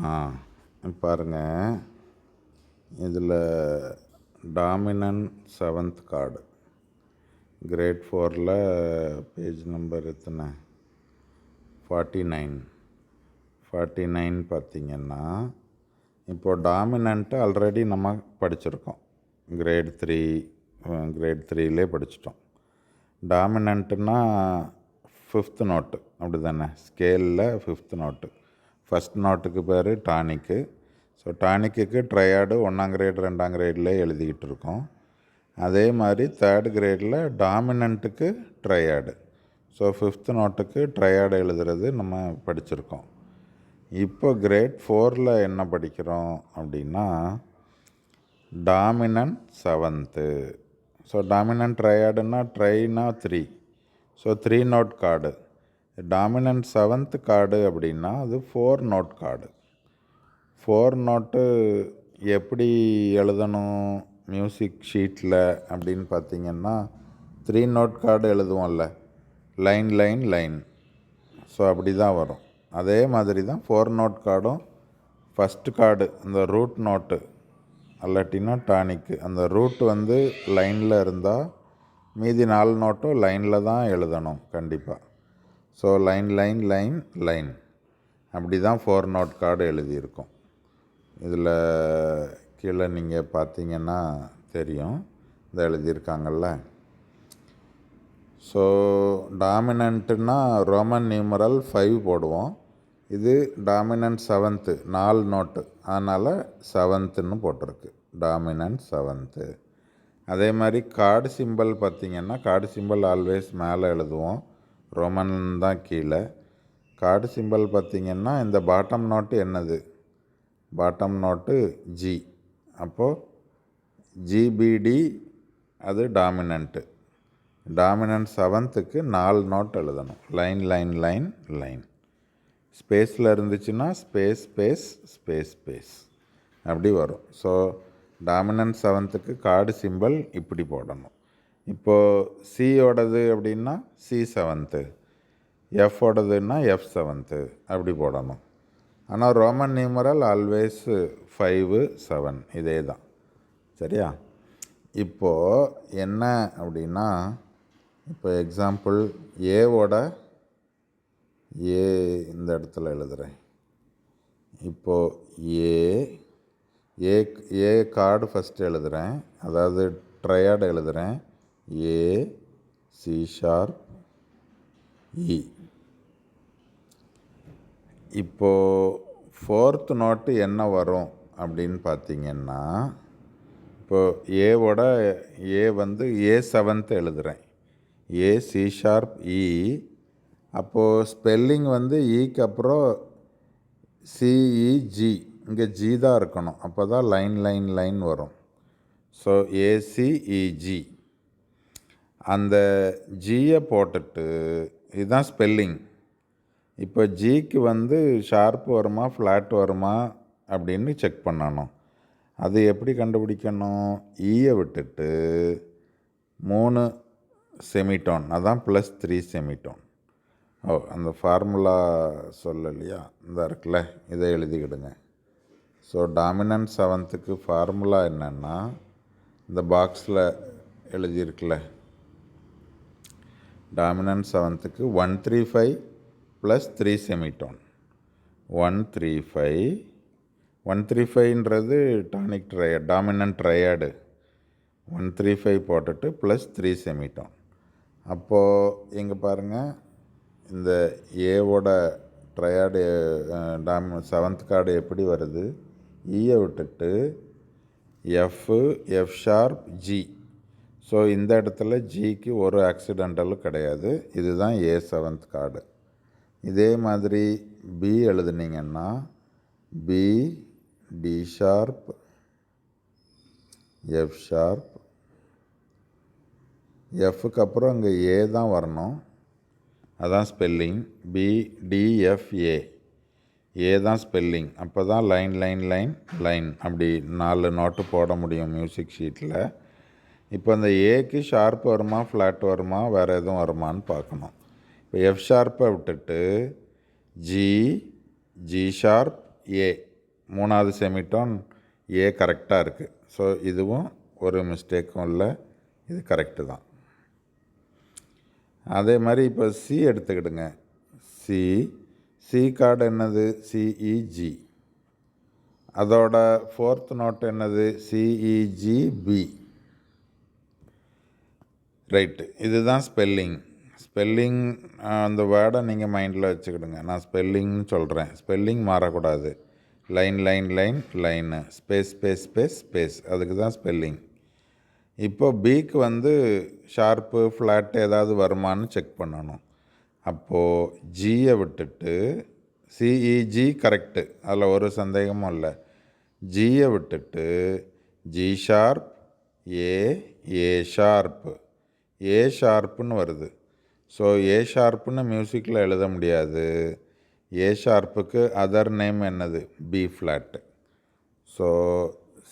ஆ பாருங்க, இதில் dominant seventh chord grade 4ல் பேஜ் நம்பர் எத்தனை 49 பார்த்திங்கன்னா, இப்போது டாமினண்ட்டு ஆல்ரெடி நம்ம படிச்சிருக்கோம். கிரேட் 3லே படிச்சிட்டோம். டாமினண்ட்டுன்னா 5th நோட்டு, அப்படி தானே? ஸ்கேலில் 5th நோட்டு. ஃபஸ்ட் நோட்டுக்கு பேர் டானிக்கு. ஸோ டானிக்கு ட்ரையாடு 1ஆம் கிரேட் 2ஆம் கிரேடில் எழுதிக்கிட்டு இருக்கோம். அதே மாதிரி 3rd கிரேடில் டாமினண்ட்டுக்கு ட்ரையாடு. ஸோ 5th நோட்டுக்கு ட்ரையாடு எழுதுறது நம்ம படிச்சிருக்கோம். இப்போ கிரேட் 4ல் என்ன படிக்கிறோம் அப்படின்னா, டாமினன்ட் செவன்த்து. ஸோ டாமினன்ட் ட்ரையாடுன்னா ட்ரைனா 3. So 3 note chord. Dominant seventh chord அப்படின்னா அது 4 நோட் கார்டு. 4 நோட்டு எப்படி எழுதணும் மியூசிக் ஷீட்டில் அப்படின்னு பார்த்திங்கன்னா, 3 நோட் கார்டு எழுதுவோம்ல, லைன் லைன் லைன். ஸோ அப்படி தான் வரும். அதே மாதிரி தான் 4 நோட் கார்டும். ஃபஸ்ட்டு கார்டு அந்த ரூட் நோட்டு அல்லாட்டினா டானிக்கு, அந்த ரூட் வந்து லைனில் இருந்தால் மீதி 4 நோட்டும் லைனில் தான் எழுதணும் கண்டிப்பாக. So line line line line, அப்படி தான் 4 நோட் கார்டு எழுதியிருக்கோம். இதில் கீழே நீங்கள் பார்த்தீங்கன்னா தெரியும், இதை எழுதியிருக்காங்கல்ல. ஸோ டாமினண்ட்டுன்னா ரோமன் நியூமரல் 5 போடுவோம். இது டாமினன்ட் செவன்த்து, 4 நோட்டு, அதனால் செவன்த்துன்னு போட்டிருக்கு, டாமினன்ட் செவன்த்து. அதே மாதிரி கார்டு சிம்பிள் பார்த்திங்கன்னா, கார்டு சிம்பிள் ஆல்வேஸ் மேலே எழுதுவோம், ரோமன் தான் கீழே. கார்டு சிம்பிள் பார்த்திங்கன்னா, இந்த பாட்டம் நோட்டு என்னது? Bottom note G. அப்போது ஜிபிடி அது டாமினண்ட்டு. டாமினன்ட் செவன்த்துக்கு 4 நோட் எழுதணும், லைன் லைன் லைன் லைன். ஸ்பேஸில் இருந்துச்சுன்னா ஸ்பேஸ் ஸ்பேஸ் ஸ்பேஸ் ஸ்பேஸ் அப்படி வரும். ஸோ டாமினன்ட் செவன்த்துக்கு கார்டு சிம்பிள் இப்படி போடணும். இப்போது சியோடது அப்படின்னா சி செவன்த்து, எஃபோடதுன்னா எஃப் செவன்த்து அப்படி போடணும். ஆனால் ரோமன் நியூமரல் ஆல்வேஸ் 5 7 இதே தான், சரியா? இப்போது என்ன அப்படின்னா, இப்போ எக்ஸாம்பிள் ஏவோட ஏ இந்த இடத்துல எழுதுகிறேன். இப்போது ஏ கார்டு ஃபஸ்ட்டு எழுதுகிறேன், அதாவது ட்ரையாடு எழுதுகிறேன். ஏ சி ஷார்ப் இ. இப்போது 4th நோட்டு என்ன வரும் அப்படின்னு பார்த்திங்கன்னா, இப்போது ஏவோட ஏ வந்து ஏ செவன்த்து எழுதுகிறேன், ஏ சி ஷார்ப் இ. அப்போது ஸ்பெல்லிங் வந்து ஈக்கு அப்புறம் சிஇஜி, இங்கே ஜி தான் இருக்கணும், அப்போ தான் லைன் லைன் லைன் வரும். ஸோ ஏசிஇஜி, அந்த ஜியை போட்டுட்டு இதுதான் ஸ்பெல்லிங். இப்போ ஜிக்கு வந்து ஷார்ப் வருமா ஃப்ளாட் வருமா அப்படின்னு செக் பண்ணணும். அது எப்படி கண்டுபிடிக்கணும்? ஈயை விட்டுட்டு 3 செமிடோன், அதான் +3 செமிடோன். அந்த ஃபார்முலா சொல்லலையா, இந்த இருக்குல்ல, இதை எழுதிக்கிடுங்க. ஸோ டாமினன்ட் செவன்த்துக்கு ஃபார்முலா என்னென்னா, இந்த பாக்ஸில் எழுதியிருக்குல்ல, டாமினன்ட் செவன்த்துக்கு 135 + 3 செமிடோன். 135ன்றது டானிக் ட்ரையாடு, டாமினன்ட் ட்ரையாடு. 135 போட்டுட்டு +3 செமிடோன். அப்போது இங்கே பாருங்கள், இந்த ஏவோட ட்ரையாடு செவன்த் கார்டு எப்படி வருது? ஈயை விட்டுட்டு எஃப் ஷார்ப் ஜி. ஸோ இந்த இடத்துல ஜிக்கு ஒரு ஆக்சிடென்டலும் கிடையாது, இதுதான் ஏ செவன்த் கார்டு. இதே மாதிரி பி எழுதுனீங்கன்னா B D sharp F sharp, எஃப்க்கு அப்புறம் இங்கே ஏ தான் வரணும், அதான் ஸ்பெல்லிங். பிடிஎஃப்ஏ, ஏ தான் ஸ்பெல்லிங். அப்போ தான் லைன் லைன் லைன் லைன் அப்படி 4 நோட்டு போட முடியும் மியூசிக் ஷீட்டில். இப்போ இந்த ஏக்கு ஷார்ப் வருமா ஃப்ளாட் வருமா வேறு எதுவும் வருமானு பார்க்கணும். இப்போ எஃப் ஷார்ப்பை விட்டுட்டு ஜி ஷார்ப் ஏ, 3வது செமிடோன் ஏ கரெக்டாக இருக்குது. ஸோ இதுவும் ஒரு மிஸ்டேக்கும் இல்லை, இது கரெக்டு தான். அதே மாதிரி இப்போ சி எடுத்துக்கிடுங்க. சி கார்டு என்னது? சிஇஜி. அதோட 4th நோட் என்னது? சிஇஜிபி. ரைட்டு, இதுதான் ஸ்பெல்லிங் அந்த வேர்டை நீங்கள் மைண்டில் வச்சுக்கிடுங்க. நான் ஸ்பெல்லிங்னு சொல்கிறேன், ஸ்பெல்லிங் மாறக்கூடாது. லைனு, ஸ்பேஸ், அதுக்கு தான் ஸ்பெல்லிங். இப்போ பிக்கு வந்து ஷார்ப்பு ஃப்ளாட்டு ஏதாவது வருமானு செக் பண்ணணும். அப்போது ஜியை விட்டுட்டு, சிஇஜி கரெக்டு, அதில் ஒரு சந்தேகமும் இல்லை. ஜியை விட்டுட்டு G sharp, A sharp, A ஷார்ப்புன்னு வருது. ஸோ ஏ ஷார்ப்புன்னு மியூசிக்கில் எழுத முடியாது. ஏ ஷார்ப்புக்கு அதர் நேம் என்னது? B flat. So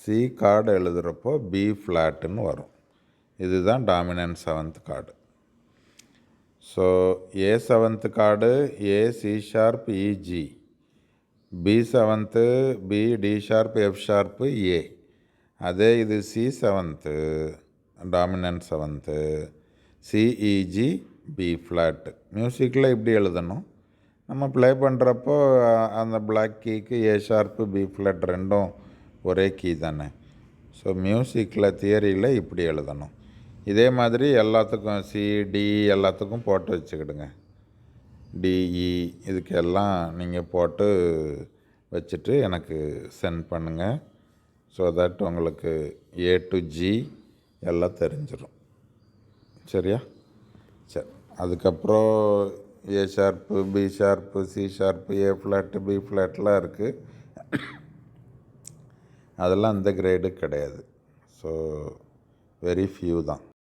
C chord எழுதுகிறப்போ பி ஃப்ளாட்டுன்னு வரும். இதுதான் dominant 7th chord. So A 7th chord A C sharp E G, B 7th B D sharp F sharp A. அதே இது C 7th dominant 7th C E G B flat. மியூசிக்கில் இப்படி எழுதணும். நம்ம ப்ளே பண்ணுறப்போ அந்த பிளாக் கீக்கு ஏ ஷார்ப்பு பி ஃப்ளாட் ரெண்டும் ஒரே கீ தானே. ஸோ மியூசிக்கில் தியரியில் இப்படி எழுதணும். இதே மாதிரி எல்லாத்துக்கும் சிடி எல்லாத்துக்கும் போட்டு வச்சுக்கிடுங்க. டிஇ இதுக்கு எல்லாம் நீங்கள் போட்டு வச்சுட்டு எனக்கு சென்ட் பண்ணுங்கள். ஸோ தட் உங்களுக்கு ஏ டு ஜி எல்லாம் தெரிஞ்சிடும். சரியா? சரி, அதுக்கப்புறம் A sharp B sharp C sharp A flat B ஃப்ளாட்லாம் இருக்குது. அதெல்லாம் அந்த கிரேடு கிடையாது. ஸோ வெரி ஃபியூ தான்.